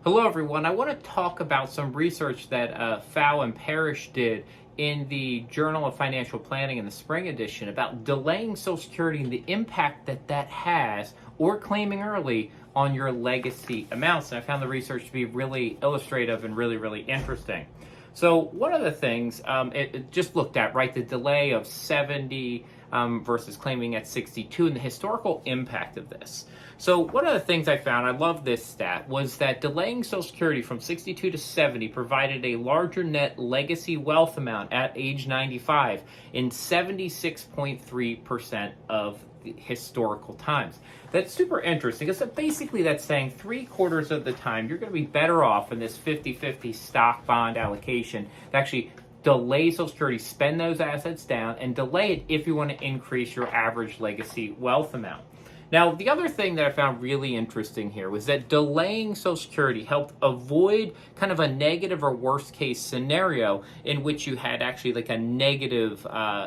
Hello, everyone. I want to talk about some research that Fow and Parrish did in the Journal of Financial Planning in the spring edition about delaying Social Security and the impact that has, or claiming early, on your legacy amounts. And I found the research to be really illustrative and really interesting. So one of the things it just looked at, right, the delay of 70 versus claiming at 62 and the historical impact of this. So one of the things I found, I love this stat, was that delaying Social Security from 62 to 70 provided a larger net legacy wealth amount at age 95 in 76.3% of the historical times. That's super interesting because basically that's saying 3/4 of the time you're going to be better off in this 50-50 stock bond allocation to actually delay Social Security, spend those assets down, and delay it if you want to increase your average legacy wealth amount. Now, the other thing that I found really interesting here was that delaying Social Security helped avoid kind of a negative or worst case scenario in which you had actually like a negative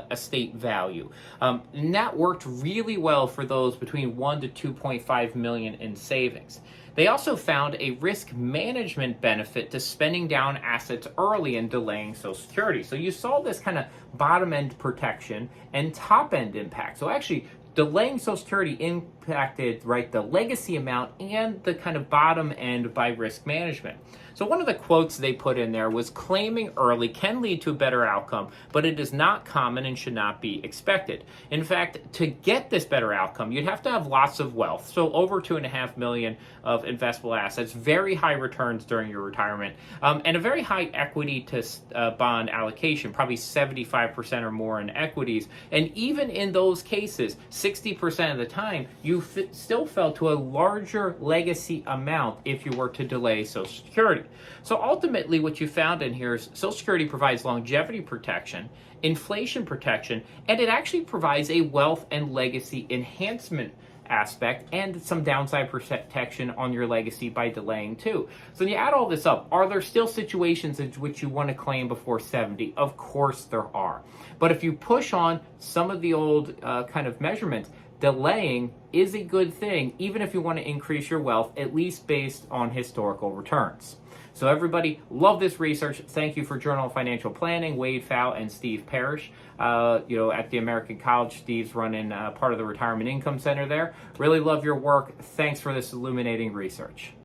estate value. And that worked really well for those between 1 to 2.5 million in savings. They also found a risk management benefit to spending down assets early and delaying Social Security. So you saw this kind of bottom end protection and top end impact. So actually, delaying Social Security impacted, right, the legacy amount and the kind of bottom end by risk management. So one of the quotes they put in there was, claiming early can lead to a better outcome, but it is not common and should not be expected. In fact, to get this better outcome, you'd have to have lots of wealth. So over 2.5 million of investable assets, very high returns during your retirement, and a very high equity to bond allocation, probably 75% or more in equities. And even in those cases, 60% of the time, you still fell to a larger legacy amount if you were to delay Social Security. So ultimately, what you found in here is Social Security provides longevity protection, inflation protection, and it actually provides a wealth and legacy enhancement aspect and some downside protection on your legacy by delaying too. So when you add all this up, are there still situations in which you want to claim before 70? Of course there are. But if you push on some of the old kind of measurements, delaying is a good thing, even if you want to increase your wealth, at least based on historical returns. So everybody, love this research. Thank you for Journal of Financial Planning, Wade Fow and Steve Parrish. At the American College, Steve's running part of the Retirement Income Center there. Really love your work. Thanks for this illuminating research.